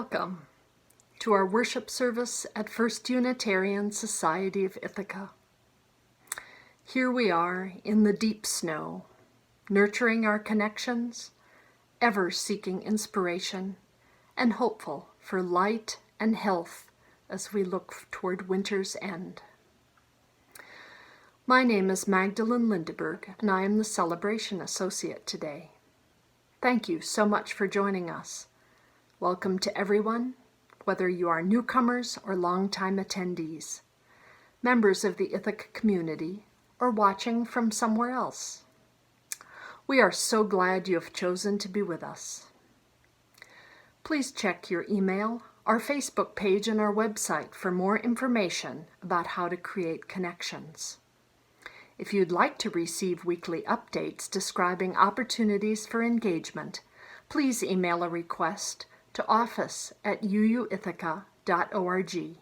Welcome to our worship service at First Unitarian Society of Ithaca. Here we are in the deep snow, nurturing our connections, ever seeking inspiration, and hopeful for light and health as we look toward winter's end. My name is Magdalene Lindeberg, and I am the Celebration Associate today. Thank you so much for joining us. Welcome to everyone, whether you are newcomers or longtime attendees, members of the Ithaca community, or watching from somewhere else. We are so glad you have chosen to be with us. Please check your email, our Facebook page, and our website for more information about how to create connections. If you'd like to receive weekly updates describing opportunities for engagement, please email a request to office@uuithaca.org.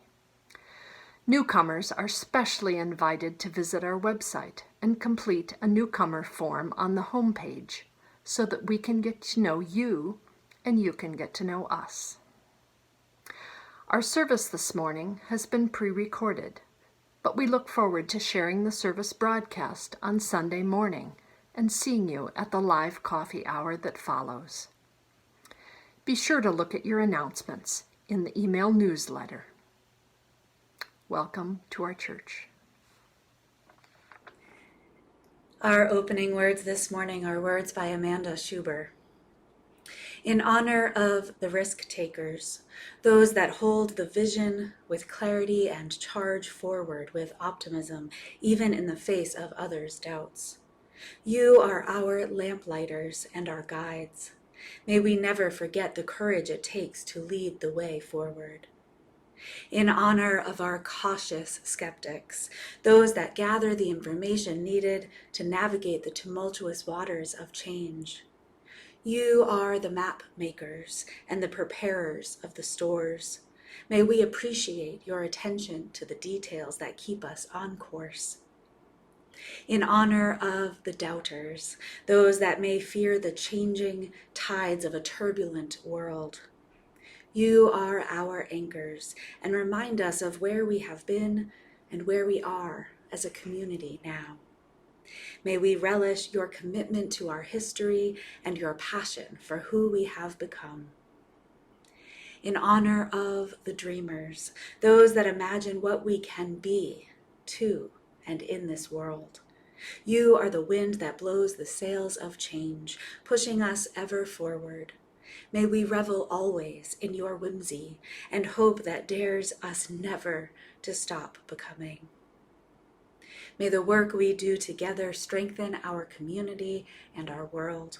Newcomers are specially invited to visit our website and complete a newcomer form on the homepage so that we can get to know you and you can get to know us. Our service this morning has been pre-recorded, but we look forward to sharing the service broadcast on Sunday morning and seeing you at the live coffee hour that follows. Be sure to look at your announcements in the email newsletter. Welcome to our church. Our opening words this morning are words by Amanda Schuber. In honor of the risk takers, those that hold the vision with clarity and charge forward with optimism, even in the face of others' doubts. You are our lamplighters and our guides. May we never forget the courage it takes to lead the way forward. In honor of our cautious skeptics, those that gather the information needed to navigate the tumultuous waters of change. You are the map makers and the preparers of the stores. May we appreciate your attention to the details that keep us on course. In honor of the doubters, those that may fear the changing tides of a turbulent world. You are our anchors and remind us of where we have been and where we are as a community now. May we relish your commitment to our history and your passion for who we have become. In honor of the dreamers, those that imagine what we can be to and in this world. You are the wind that blows the sails of change, pushing us ever forward. May we revel always in your whimsy and hope that dares us never to stop becoming. May the work we do together strengthen our community and our world.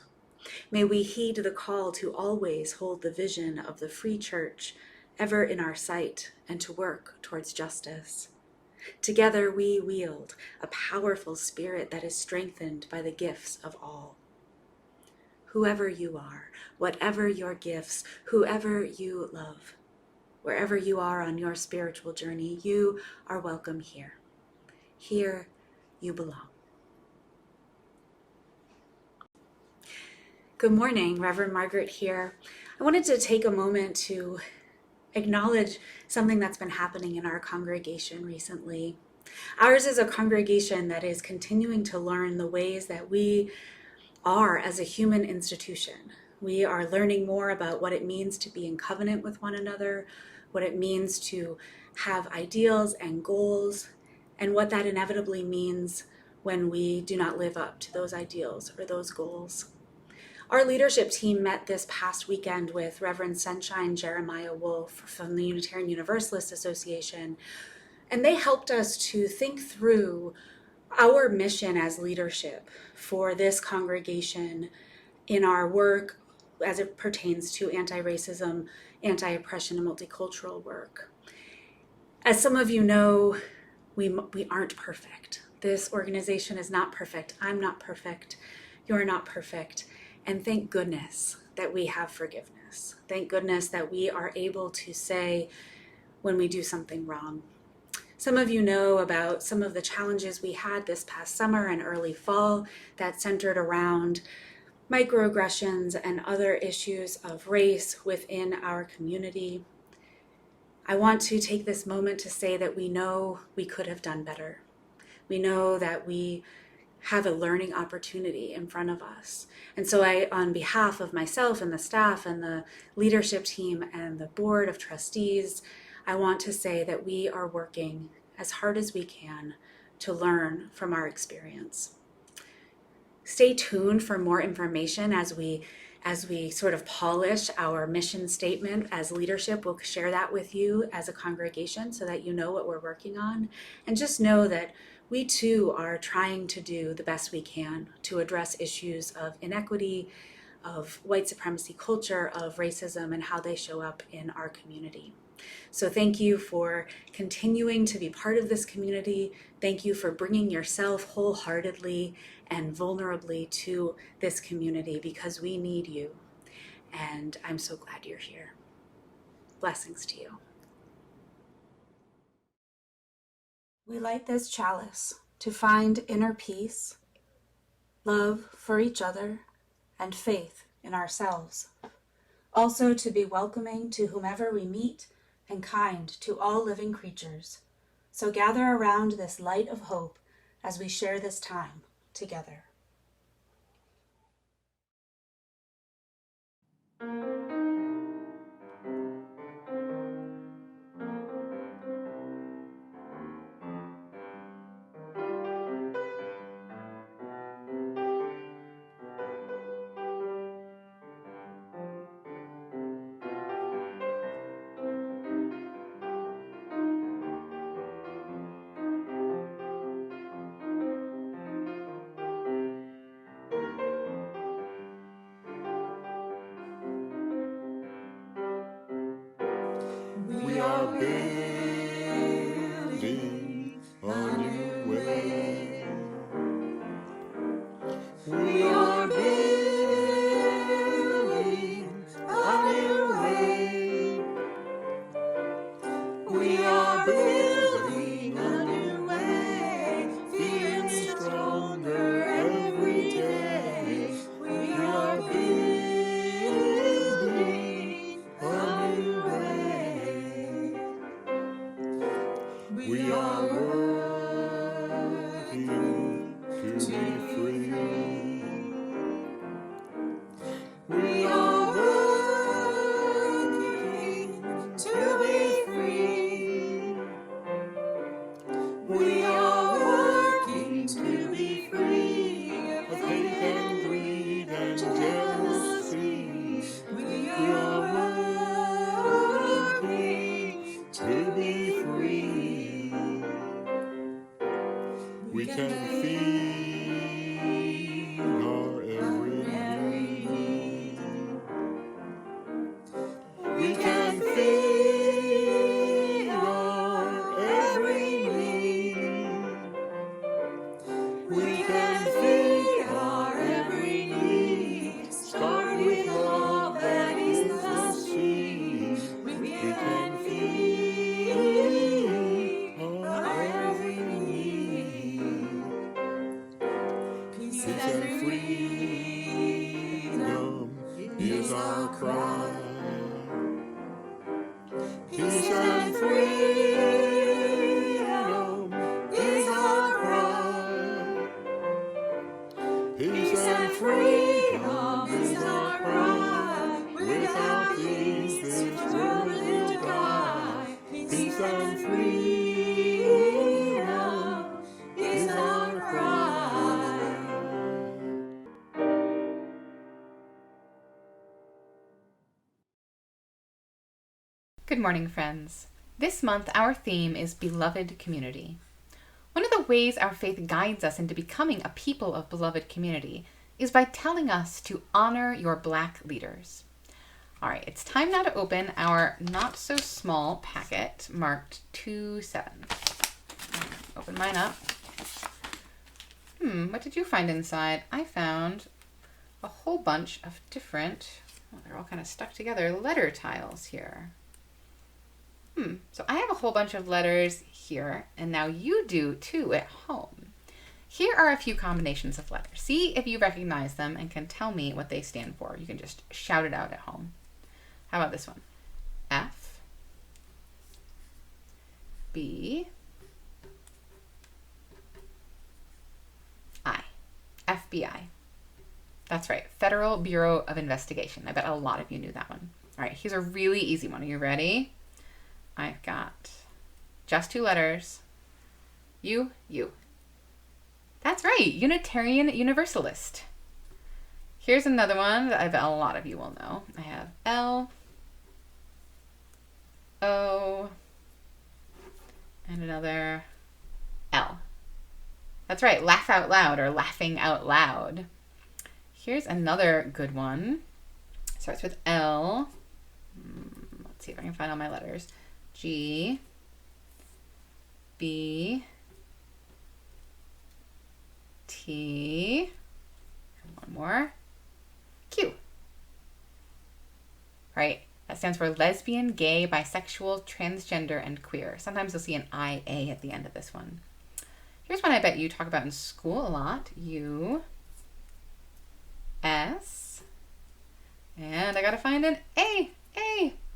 May we heed the call to always hold the vision of the free church ever in our sight and to work towards justice. Together we wield a powerful spirit that is strengthened by the gifts of all. Whoever you are, whatever your gifts, whoever you love, wherever you are on your spiritual journey, you are welcome here. Here you belong. Good morning, Reverend Margaret here. I wanted to take a moment to acknowledge something that's been happening in our congregation recently. Ours is a congregation that is continuing to learn the ways that we are as a human institution. We are learning more about what it means to be in covenant with one another, what it means to have ideals and goals, and what that inevitably means when we do not live up to those ideals or those goals. Our leadership team met this past weekend with Reverend Sunshine Jeremiah Wolf from the Unitarian Universalist Association, and they helped us to think through our mission as leadership for this congregation in our work as it pertains to anti-racism, anti-oppression, and multicultural work. As some of you know, we aren't perfect. This organization is not perfect. I'm not perfect. You're not perfect. And thank goodness that we have forgiveness. Thank goodness that we are able to say when we do something wrong. Some of you know about some of the challenges we had this past summer and early fall that centered around microaggressions and other issues of race within our community. I want to take this moment to say that we know we could have done better. We know that we have a learning opportunity in front of us. And so I, on behalf of myself and the staff and the leadership team and the board of trustees, I want to say that we are working as hard as we can to learn from our experience. Stay tuned for more information as we sort of polish our mission statement. As leadership, we'll share that with you as a congregation so that you know what we're working on. And just know that we too are trying to do the best we can to address issues of inequity, of white supremacy culture, of racism, and how they show up in our community. So thank you for continuing to be part of this community. Thank you for bringing yourself wholeheartedly and vulnerably to this community, because we need you. And I'm so glad you're here. Blessings to you. We light this chalice to find inner peace, love for each other, and faith in ourselves. Also to be welcoming to whomever we meet and kind to all living creatures. So gather around this light of hope as we share this time together. We are building a new way. We are building a new way. We are building a new way, feeling stronger every day. We are building a new way. We are working to be free. We are working to be free. We are working to be free of hate and greed and jealousy. We are working to be free. We can feed our every need. We can feed our every need. We can feed our every need. Start with love that is the seed. We can feed our every need. Peace and freedom is our cry. Peace and freedom is our cry. Peace and freedom is our cry. Without peace, this world will die. Peace and freedom is our cry. Good morning, friends. This month, our theme is Beloved Community. One of the ways our faith guides us into becoming a people of beloved community is by telling us to honor your Black leaders. All right, it's time now to open our not-so-small packet marked 2-7. Open mine up. What did you find inside? I found a whole bunch of different, they're all kind of stuck together, letter tiles here. So I have a whole bunch of letters here, and now you do too at home. Here are a few combinations of letters. See if you recognize them and can tell me what they stand for. You can just shout it out at home. How about this one? F, B, I. FBI. That's right, Federal Bureau of Investigation. I bet a lot of you knew that one. All right, here's a really easy one. Are you ready? I've got just 2 letters. U. That's right, Unitarian Universalist. Here's another one that I bet a lot of you will know. I have L, O, and another L. That's right, laugh out loud or laughing out loud. Here's another good one. Starts with L. Let's see if I can find all my letters. G, B, T, one more, Q. Right, that stands for lesbian, gay, bisexual, transgender, and queer. Sometimes you'll see an IA at the end of this one. Here's one I bet you talk about in school a lot. U, S, and I gotta find an A.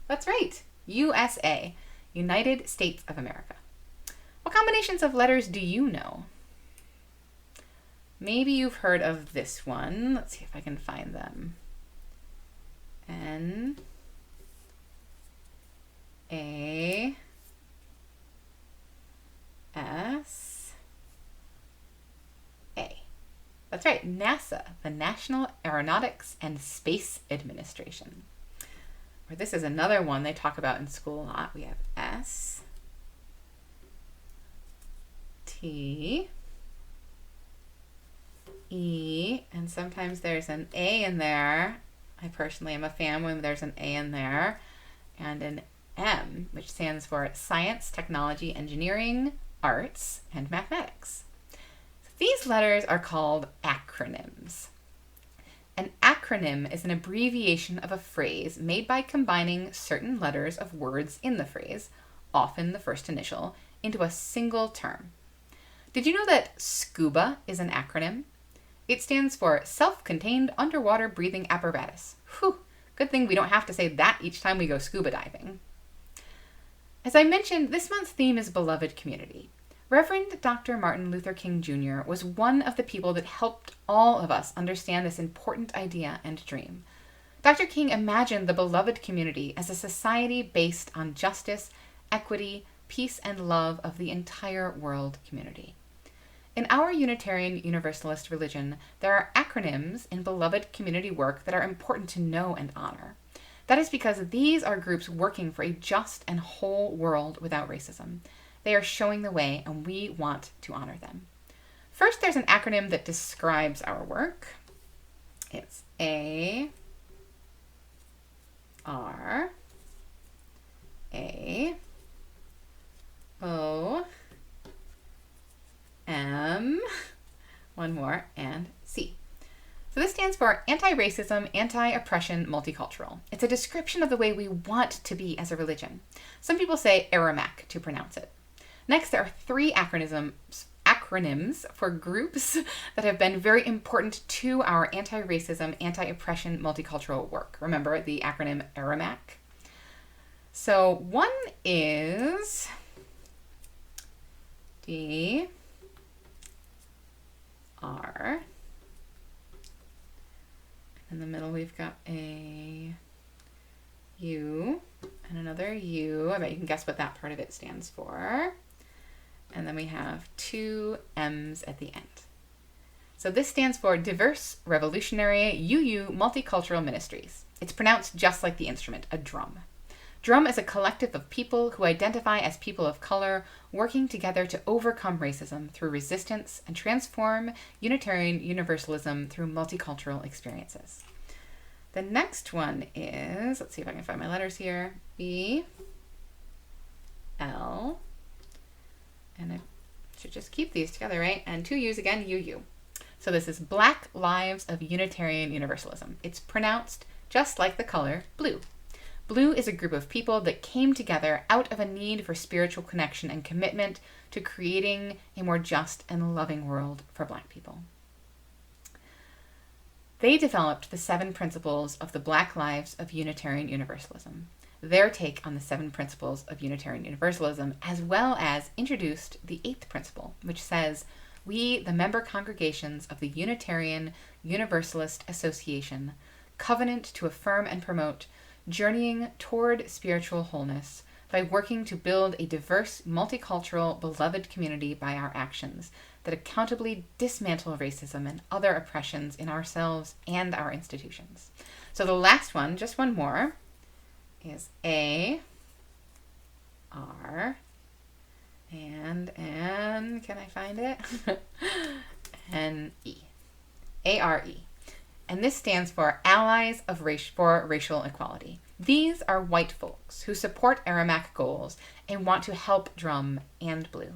That's right, USA, United States of America. What combinations of letters do you know? Maybe you've heard of this one. Let's see if I can find them. N, A, S, A. That's right, NASA, the National Aeronautics and Space Administration. Or this is another one they talk about in school a lot. We have S, T, E, and sometimes there's an A in there. I personally am a fan when there's an A in there. And an M, which stands for Science, Technology, Engineering, Arts, and Mathematics. So these letters are called acronyms. An acronym is an abbreviation of a phrase made by combining certain letters of words in the phrase, often the first initial, into a single term. Did you know that SCUBA is an acronym? It stands for Self-Contained Underwater Breathing Apparatus. Whew, good thing we don't have to say that each time we go scuba diving. As I mentioned, this month's theme is beloved community. Reverend Dr. Martin Luther King Jr. was one of the people that helped all of us understand this important idea and dream. Dr. King imagined the beloved community as a society based on justice, equity, peace, and love of the entire world community. In our Unitarian Universalist religion, there are acronyms in beloved community work that are important to know and honor. That is because these are groups working for a just and whole world without racism. They are showing the way, and we want to honor them. First, there's an acronym that describes our work. It's A, R, A, O, M, one more, and C. So this stands for Anti-Racism, Anti-Oppression, Multicultural. It's a description of the way we want to be as a religion. Some people say Aramac to pronounce it. Next, there are 3 acronyms for groups that have been very important to our anti-racism, anti-oppression, multicultural work. Remember the acronym Aramac? So one is D, R. In the middle, we've got a U and another U. I bet you can guess what that part of it stands for. And then we have 2 M's at the end. So this stands for Diverse Revolutionary UU Multicultural Ministries. It's pronounced just like the instrument, a drum. Drum is a collective of people who identify as people of color, working together to overcome racism through resistance and transform Unitarian Universalism through multicultural experiences. The next one is, let's see if I can find my letters here, B, L, and I should just keep these together, right? And 2 U's again, UU. So this is Black Lives of Unitarian Universalism. It's pronounced just like the color blue. Blue is a group of people that came together out of a need for spiritual connection and commitment to creating a more just and loving world for Black people. They developed the 7 principles of the Black Lives of Unitarian Universalism, their take on the 7 principles of Unitarian Universalism, as well as introduced the 8th principle, which says, "We, the member congregations of the Unitarian Universalist Association, covenant to affirm and promote journeying toward spiritual wholeness by working to build a diverse, multicultural, beloved community by our actions that accountably dismantle racism and other oppressions in ourselves and our institutions." So the last one, just one more, is A, R, and can I find it? N, E. A-R-E. And this stands for Allies for Racial Equality. These are white folks who support Aramac goals and want to help Drum and Blue.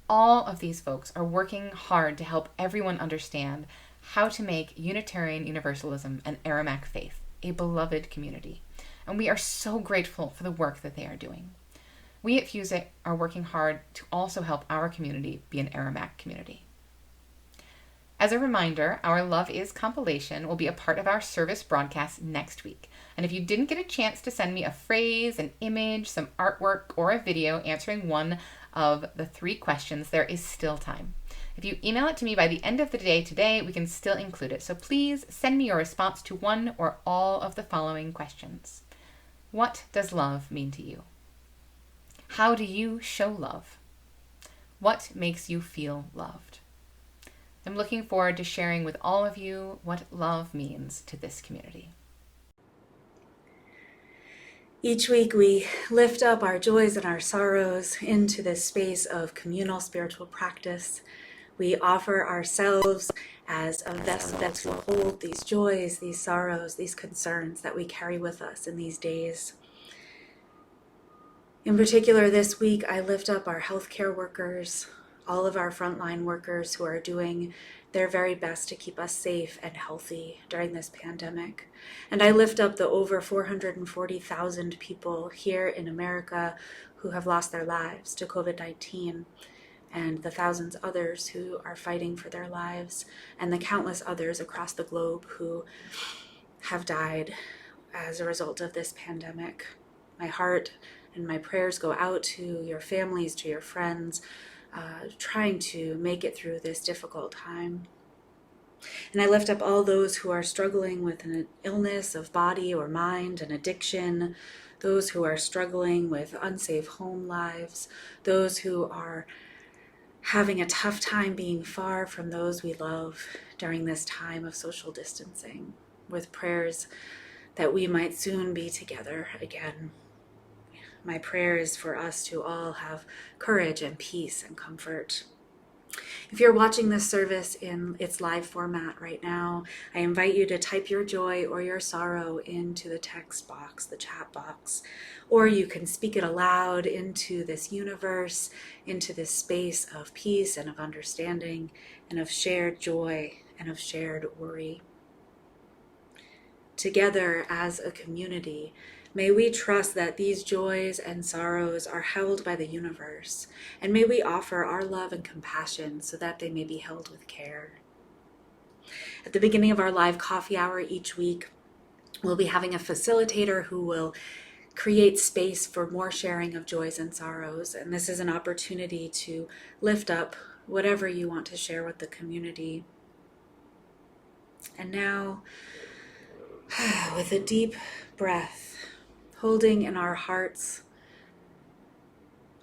All of these folks are working hard to help everyone understand how to make Unitarian Universalism and Aramac faith a beloved community. And we are so grateful for the work that they are doing. We at FUSIC are working hard to also help our community be an Aramac community. As a reminder, our Love Is compilation will be a part of our service broadcast next week. And if you didn't get a chance to send me a phrase, an image, some artwork, or a video answering one of the 3 questions, there is still time. If you email it to me by the end of the day today, we can still include it. So please send me your response to one or all of the following questions. What does love mean to you? How do you show love? What makes you feel loved? I'm looking forward to sharing with all of you what love means to this community. Each week we lift up our joys and our sorrows into this space of communal spiritual practice. We offer ourselves as a vessel that will hold these joys, these sorrows, these concerns that we carry with us in these days. In particular, this week, I lift up our healthcare workers, all of our frontline workers who are doing their very best to keep us safe and healthy during this pandemic. And I lift up the over 440,000 people here in America who have lost their lives to COVID-19, and the thousands others who are fighting for their lives, and the countless others across the globe who have died as a result of this pandemic. My heart and my prayers go out to your families, to your friends, trying to make it through this difficult time. And I lift up all those who are struggling with an illness of body or mind, an addiction, those who are struggling with unsafe home lives, those who are having a tough time being far from those we love during this time of social distancing, with prayers that we might soon be together again. My prayer is for us to all have courage and peace and comfort. If you're watching this service in its live format right now, I invite you to type your joy or your sorrow into the text box, the chat box, or you can speak it aloud into this universe, into this space of peace and of understanding and of shared joy and of shared worry. Together as a community, may we trust that these joys and sorrows are held by the universe, and may we offer our love and compassion so that they may be held with care. At the beginning of our live coffee hour each week, we'll be having a facilitator who will create space for more sharing of joys and sorrows, and this is an opportunity to lift up whatever you want to share with the community. And now, with a deep breath, holding in our hearts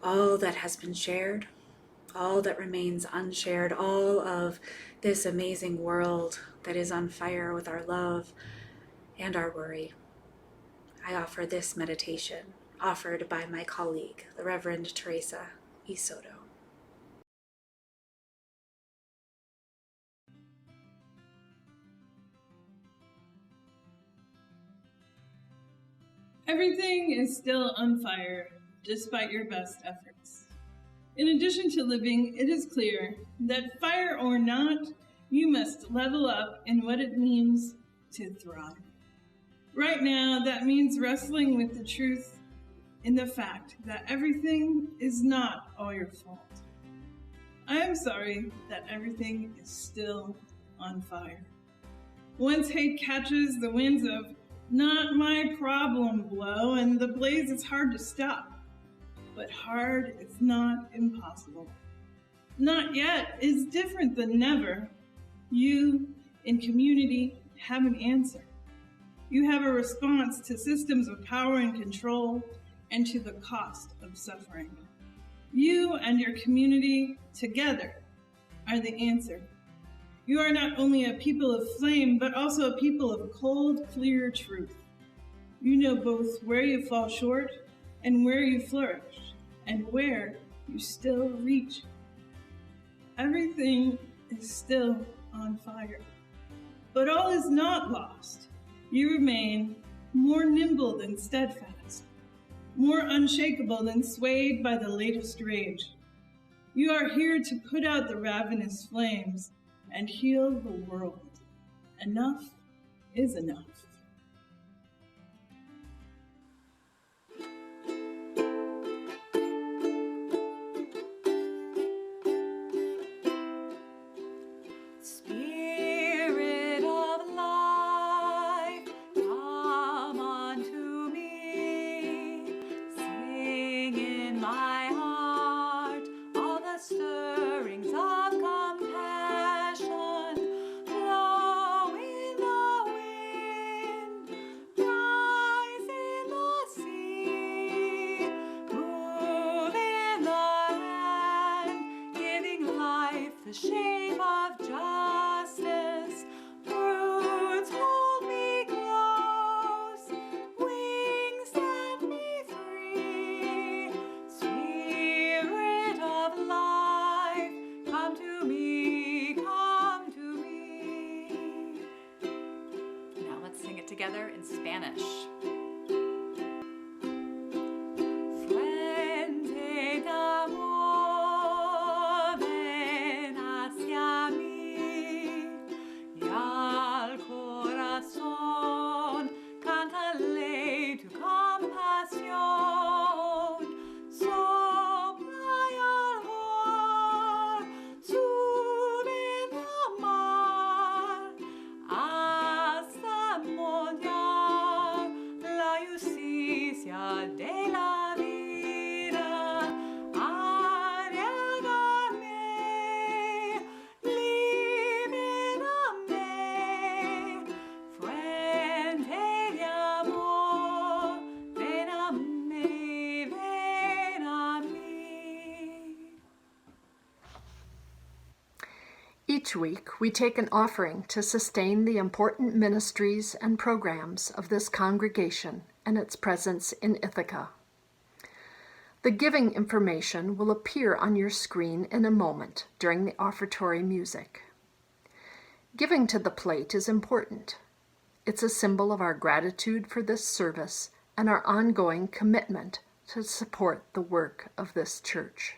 all that has been shared, all that remains unshared, all of this amazing world that is on fire with our love and our worry, I offer this meditation, offered by my colleague, the Reverend Teresa E. Soto. Everything is still on fire, despite your best efforts. In addition to living, it is clear that fire or not, you must level up in what it means to thrive. Right now, that means wrestling with the truth in the fact that everything is not all your fault. I am sorry that everything is still on fire. Once hate catches the winds of "not my problem" blow, and the blaze is hard to stop. But hard is not impossible. Not yet is different than never. You, in community, have an answer. You have a response to systems of power and control and to the cost of suffering. You and your community together are the answer. You are not only a people of flame, but also a people of cold, clear truth. You know both where you fall short and where you flourish, and where you still reach. Everything is still on fire, but all is not lost. You remain more nimble than steadfast, more unshakable than swayed by the latest rage. You are here to put out the ravenous flames and heal the world. Enough is enough. Spirit of life, come unto me. Sing in my heart all the stirrings of compassion. Blow in the wind, rise in the sea, move in the land, giving life the shape of justice. Roots hold me close, wings set me free. Spirit of life, come to me, come to me. Now let's sing it together in Spanish. Fuente de amor, ven hacia mí, y al corazón cántale tu compasión. Sopla y al mar, sube en la mar, hasta moldear la justicia de la vida. Arriégame, libérame, fuente de amor, ven a mí, ven a mí. Each week, we take an offering to sustain the important ministries and programs of this congregation and its presence in Ithaca. The giving information will appear on your screen in a moment during the offertory music. Giving to the plate is important. It's a symbol of our gratitude for this service and our ongoing commitment to support the work of this church.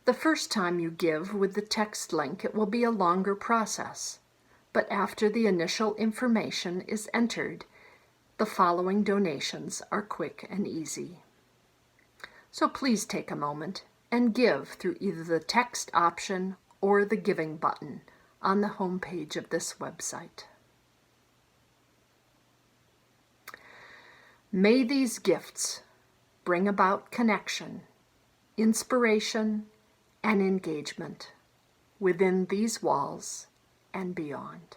The first time you give with the text link, it will be a longer process, but after the initial information is entered, the following donations are quick and easy. So please take a moment and give through either the text option or the giving button on the homepage of this website. May these gifts bring about connection, inspiration, and engagement within these walls and beyond.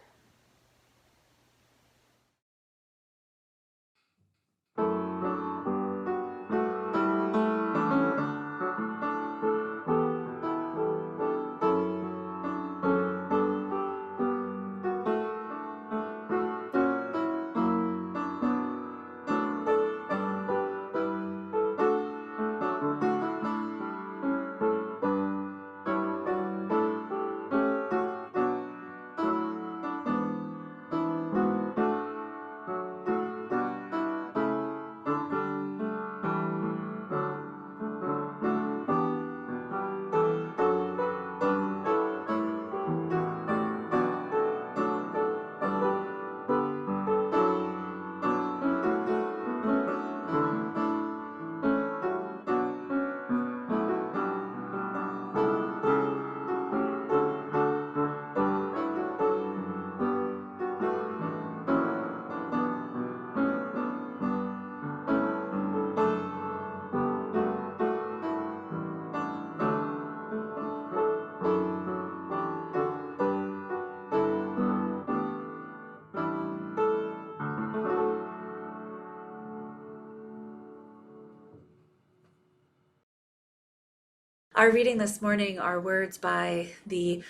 Our reading this morning are words by the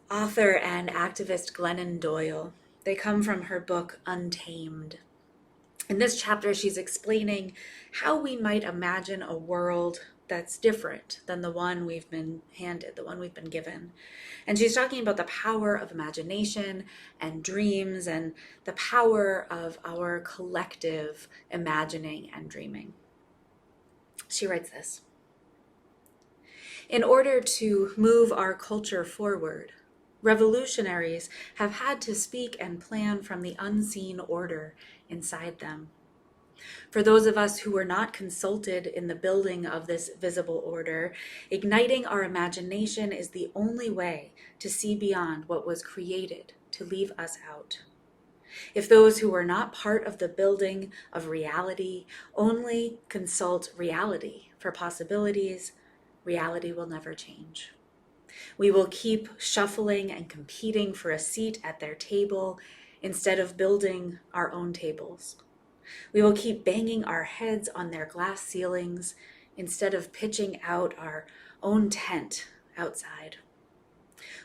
author and activist Glennon Doyle. They come from her book Untamed. In this chapter, she's explaining how we might imagine a world that's different than the one we've been handed, the one we've been given. And she's talking about the power of imagination and dreams and the power of our collective imagining and dreaming. She writes this: in order to move our culture forward, revolutionaries have had to speak and plan from the unseen order inside them. For those of us who were not consulted in the building of this visible order, igniting our imagination is the only way to see beyond what was created to leave us out. If those who were not part of the building of reality only consult reality for possibilities, reality will never change. We will keep shuffling and competing for a seat at their table instead of building our own tables. We will keep banging our heads on their glass ceilings instead of pitching out our own tent outside.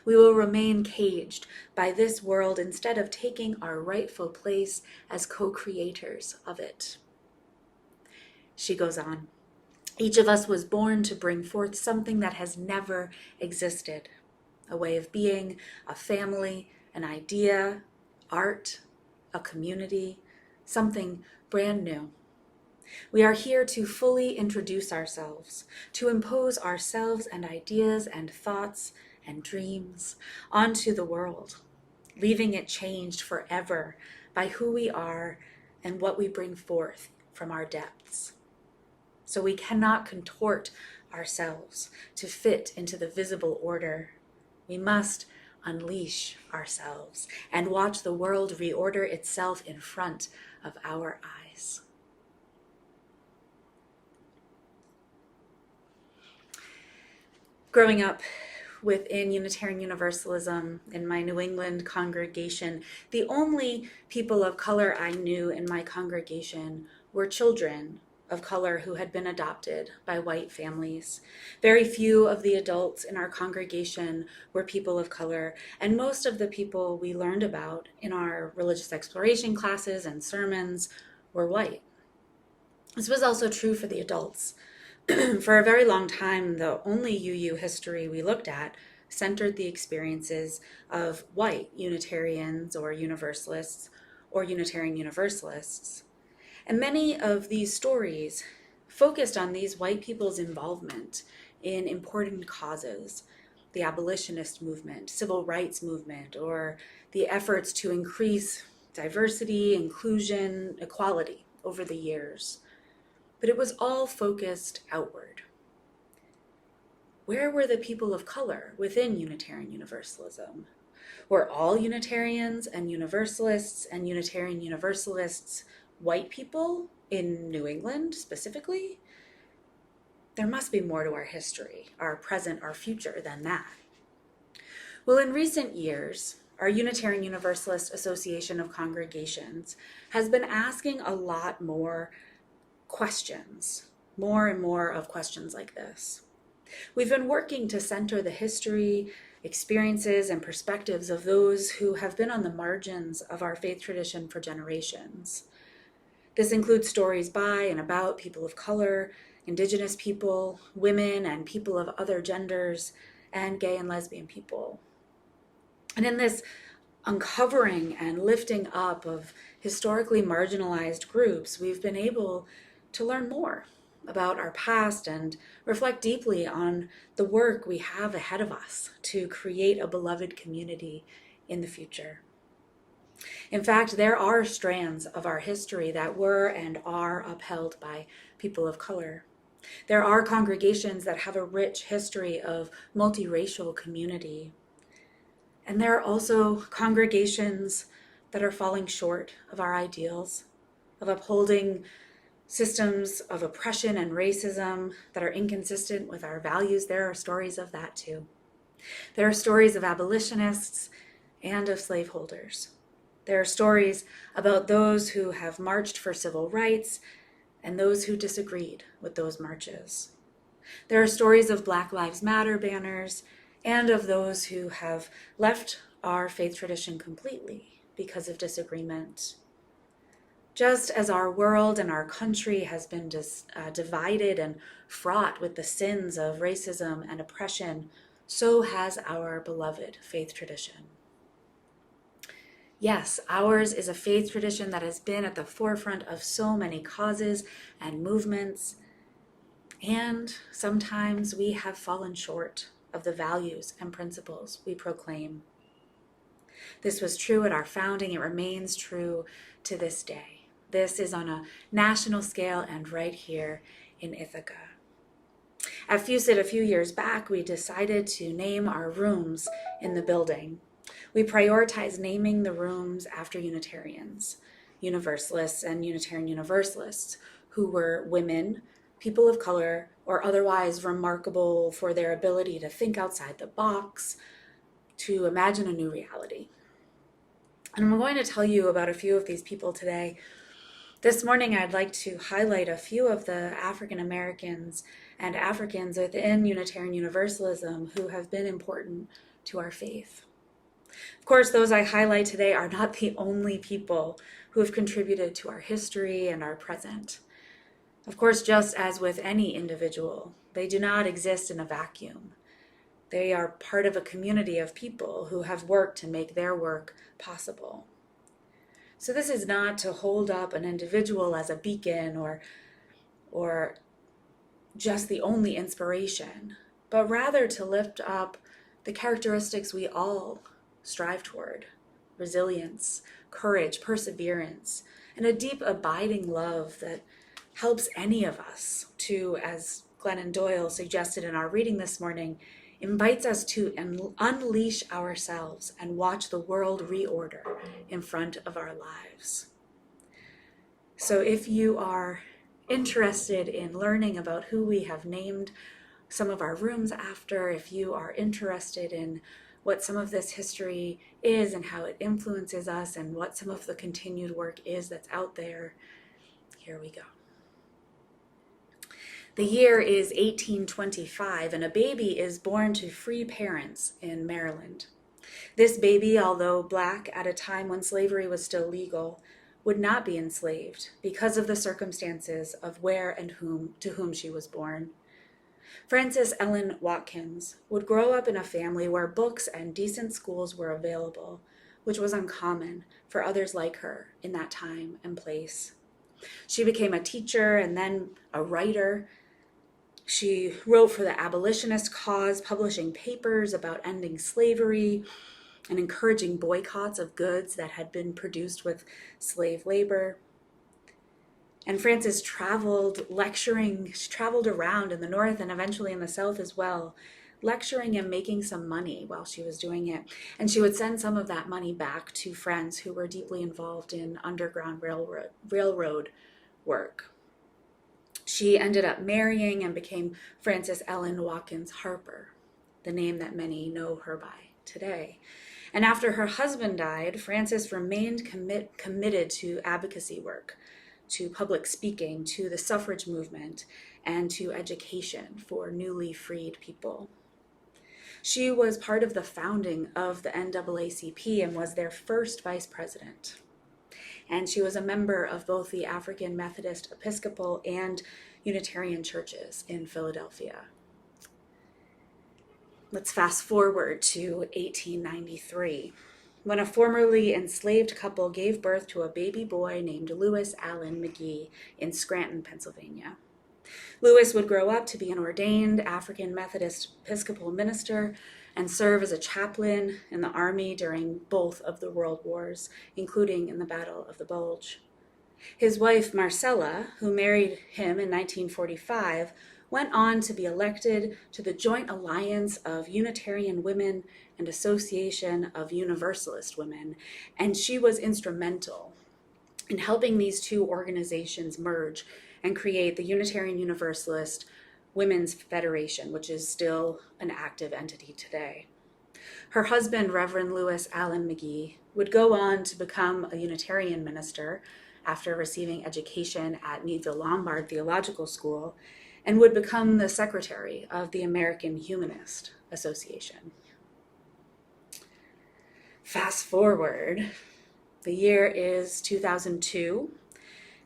We will remain caged by this world instead of taking our rightful place as co-creators of it. She goes on. Each of us was born to bring forth something that has never existed, a way of being, a family, an idea, art, a community, something brand new. We are here to fully introduce ourselves, to impose ourselves and ideas and thoughts and dreams onto the world, leaving it changed forever by who we are and what we bring forth from our depths. So we cannot contort ourselves to fit into the visible order. We must unleash ourselves and watch the world reorder itself in front of our eyes. Growing up within Unitarian Universalism in my New England congregation, the only people of color I knew in my congregation were children of color who had been adopted by white families. Very few of the adults in our congregation were people of color, and most of the people we learned about in our religious exploration classes and sermons were white. This was also true for the adults. For a very long time, the only UU history we looked at centered the experiences of white Unitarians or Universalists or Unitarian Universalists. And many of these stories focused on these white people's involvement in important causes, the abolitionist movement, civil rights movement, or the efforts to increase diversity, inclusion, equality over the years. But it was all focused outward. Where were the people of color within Unitarian Universalism? Were all Unitarians and Universalists and Unitarian Universalists white people in New England specifically? There must be more to our history, our present, our future than that. Well, in recent years, our Unitarian Universalist Association of Congregations has been asking a lot more questions, more and more of questions like this. We've been working to center the history, experiences, and perspectives of those who have been on the margins of our faith tradition for generations. This includes stories by and about people of color, Indigenous people, women and people of other genders, and gay and lesbian people. And in this uncovering and lifting up of historically marginalized groups, we've been able to learn more about our past and reflect deeply on the work we have ahead of us to create a beloved community in the future. In fact, there are strands of our history that were and are upheld by people of color. There are congregations that have a rich history of multiracial community. And there are also congregations that are falling short of our ideals, of upholding systems of oppression and racism that are inconsistent with our values. There are stories of that too. There are stories of abolitionists and of slaveholders. There are stories about those who have marched for civil rights and those who disagreed with those marches. There are stories of Black Lives Matter banners and of those who have left our faith tradition completely because of disagreement. Just as our world and our country has been divided and fraught with the sins of racism and oppression, so has our beloved faith tradition. Yes, ours is a faith tradition that has been at the forefront of so many causes and movements, and sometimes we have fallen short of the values and principles we proclaim. This was true at our founding. It remains true to this day. This is on a national scale and right here in Ithaca. At FUSIT a few years back, we decided to name our rooms in the building. We prioritized naming the rooms after Unitarians, Universalists, and Unitarian Universalists, who were women, people of color, or otherwise remarkable for their ability to think outside the box, to imagine a new reality. And I'm going to tell you about a few of these people today. This morning, I'd like to highlight a few of the African Americans and Africans within Unitarian Universalism who have been important to our faith. Of course, those I highlight today are not the only people who have contributed to our history and our present. Of course, just as with any individual, they do not exist in a vacuum. They are part of a community of people who have worked to make their work possible. So this is not to hold up an individual as a beacon or just the only inspiration, but rather to lift up the characteristics we all strive toward: resilience, courage, perseverance, and a deep abiding love that helps any of us to, as Glennon Doyle suggested in our reading this morning, invites us to unleash ourselves and watch the world reorder in front of our lives. So if you are interested in learning about who we have named some of our rooms after, if you are interested in what some of this history is and how it influences us and what some of the continued work is that's out there, here we go. The year is 1825, and a baby is born to free parents in Maryland. This baby, although Black at a time when slavery was still legal, would not be enslaved because of the circumstances of where and to whom she was born. Frances Ellen Watkins would grow up in a family where books and decent schools were available, which was uncommon for others like her in that time and place. She became a teacher and then a writer. She wrote for the abolitionist cause, publishing papers about ending slavery and encouraging boycotts of goods that had been produced with slave labor. And Frances traveled lecturing. She traveled around in the North and eventually in the South as well, lecturing and making some money while she was doing it. And she would send some of that money back to friends who were deeply involved in Underground Railroad work. She ended up marrying and became Frances Ellen Watkins Harper, the name that many know her by today. And after her husband died, Frances remained committed to advocacy work, to public speaking, to the suffrage movement, and to education for newly freed people. She was part of the founding of the NAACP and was their first vice president. And she was a member of both the African Methodist Episcopal and Unitarian churches in Philadelphia. Let's fast forward to 1893, when a formerly enslaved couple gave birth to a baby boy named Lewis Allen McGee in Scranton, Pennsylvania. Lewis would grow up to be an ordained African Methodist Episcopal minister and serve as a chaplain in the Army during both of the World Wars, including in the Battle of the Bulge. His wife, Marcella, who married him in 1945, went on to be elected to the Joint Alliance of Unitarian Women and Association of Universalist Women, and she was instrumental in helping these two organizations merge and create the Unitarian Universalist Women's Federation, which is still an active entity today. Her husband, Reverend Lewis Allen McGee, would go on to become a Unitarian minister after receiving education at Meadville Lombard Theological School, and would become the secretary of the American Humanist Association. Fast forward, the year is 2002,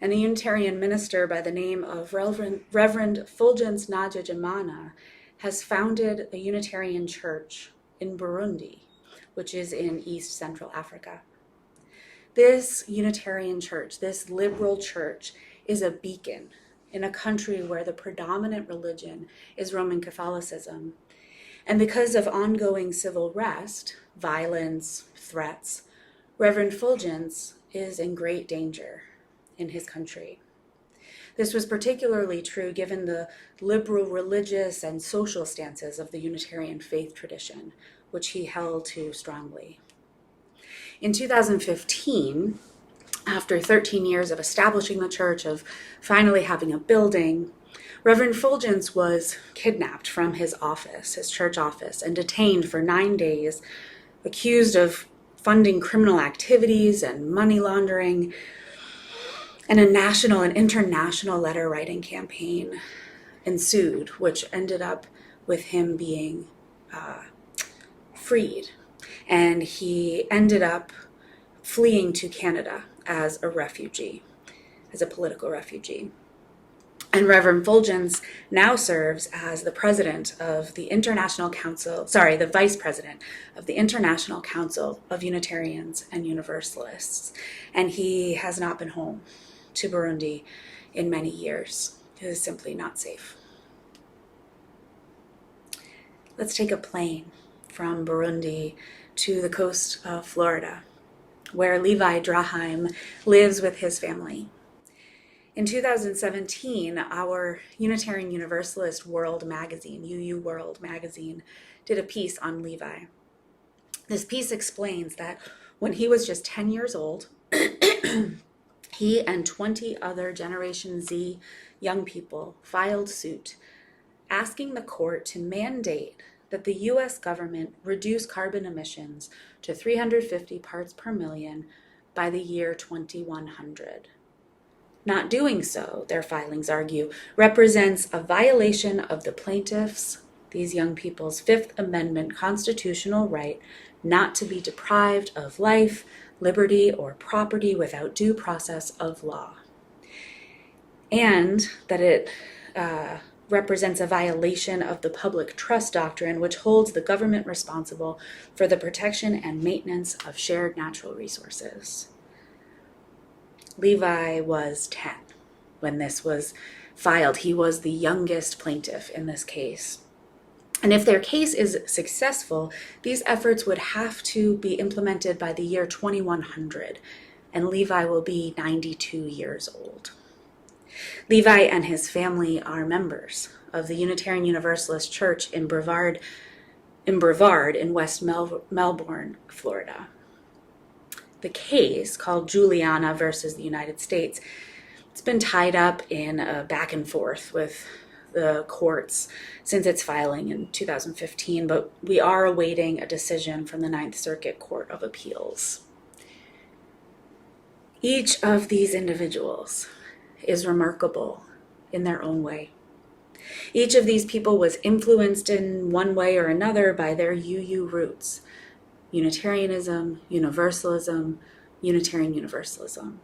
and a Unitarian minister by the name of Reverend Fulgence Najajamana has founded a Unitarian church in Burundi, which is in East Central Africa. This Unitarian church, this liberal church, is a beacon in a country where the predominant religion is Roman Catholicism. And because of ongoing civil unrest, violence, threats, Reverend Fulgence is in great danger in his country. This was particularly true given the liberal religious and social stances of the Unitarian faith tradition, which he held to strongly. In 2015, after 13 years of establishing the church, of finally having a building, Reverend Fulgence was kidnapped from his office, his church office, and detained for 9 days, accused of funding criminal activities and money laundering, and a national and international letter writing campaign ensued, which ended up with him being freed. And he ended up fleeing to Canada as a refugee, as a political refugee. And Reverend Fulgence now serves as the president of the the vice president of the International Council of Unitarians and Universalists. And he has not been home to Burundi in many years. It is simply not safe. Let's take a plane from Burundi to the coast of Florida, where Levi Draheim lives with his family. In 2017, our Unitarian Universalist World magazine, UU World magazine, did a piece on Levi. This piece explains that when he was just 10 years old, he and 20 other Generation Z young people filed suit asking the court to mandate that the US government reduce carbon emissions to 350 parts per million by the year 2100. Not doing so, their filings argue, represents a violation of the plaintiffs', these young people's, Fifth Amendment constitutional right not to be deprived of life, liberty, or property without due process of law. And that it represents a violation of the public trust doctrine, which holds the government responsible for the protection and maintenance of shared natural resources. Levi was 10 when this was filed. He was the youngest plaintiff in this case. And if their case is successful, these efforts would have to be implemented by the year 2100, and Levi will be 92 years old. Levi and his family are members of the Unitarian Universalist Church in Brevard in West Melbourne, Florida. The case, called Juliana versus the United States, it's been tied up in a back and forth with the courts since its filing in 2015, but we are awaiting a decision from the Ninth Circuit Court of Appeals. Each of these individuals is remarkable in their own way. Each of these people was influenced in one way or another by their UU roots: Unitarianism, Universalism, Unitarian Universalism.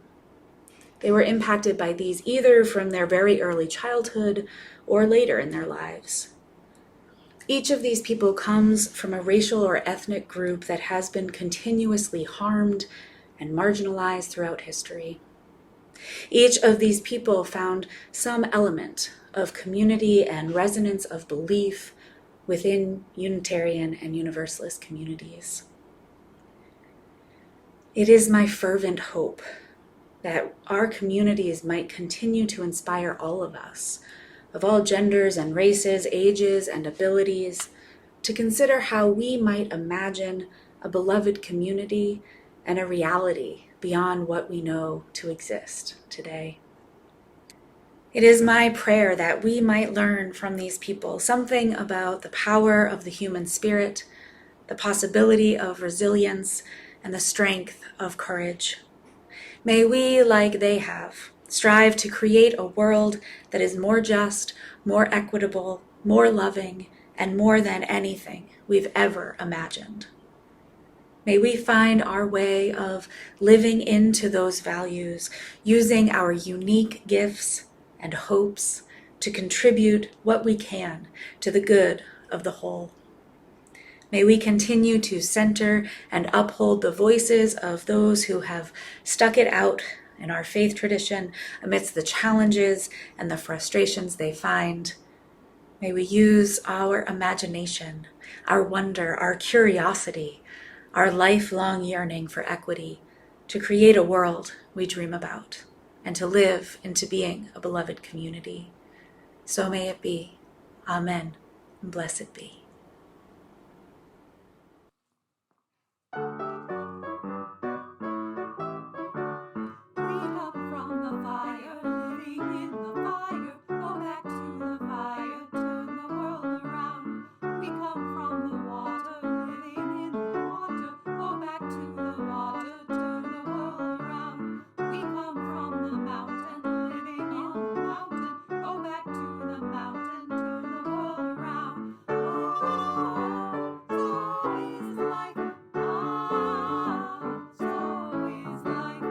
They were impacted by these either from their very early childhood or later in their lives. Each of these people comes from a racial or ethnic group that has been continuously harmed and marginalized throughout history. Each of these people found some element of community and resonance of belief within Unitarian and Universalist communities. It is my fervent hope that our communities might continue to inspire all of us, of all genders and races, ages and abilities, to consider how we might imagine a beloved community and a reality beyond what we know to exist today. It is my prayer that we might learn from these people something about the power of the human spirit, the possibility of resilience, and the strength of courage. May we, like they have, strive to create a world that is more just, more equitable, more loving, and more than anything we've ever imagined. May we find our way of living into those values, using our unique gifts and hopes to contribute what we can to the good of the whole. May we continue to center and uphold the voices of those who have stuck it out in our faith tradition amidst the challenges and the frustrations they find. May we use our imagination, our wonder, our curiosity, our lifelong yearning for equity to create a world we dream about and to live into being a beloved community. So may it be. Amen. And blessed be. We come from the fire, living in the fire. Go back to the fire, turn the world around. We come from the water, living in the water. Go back to the water, turn the world around. We come from the mountain, living in the mountain. Go back to the mountain, turn the world around. Oh, so is life. So is life.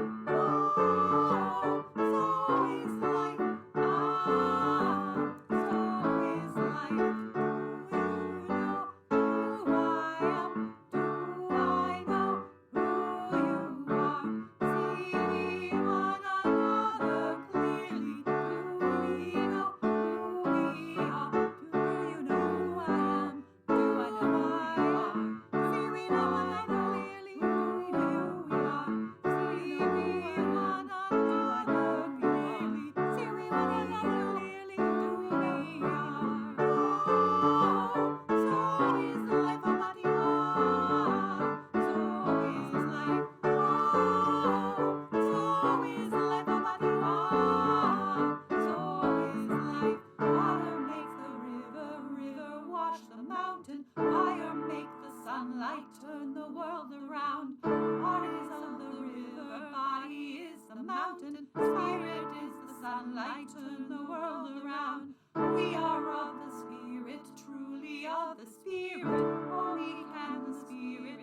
Fire make the sunlight turn the world around. Water is of the river, body is the mountain, spirit is the sunlight turn the world around. We are of the spirit, truly of the spirit. Only can the spirit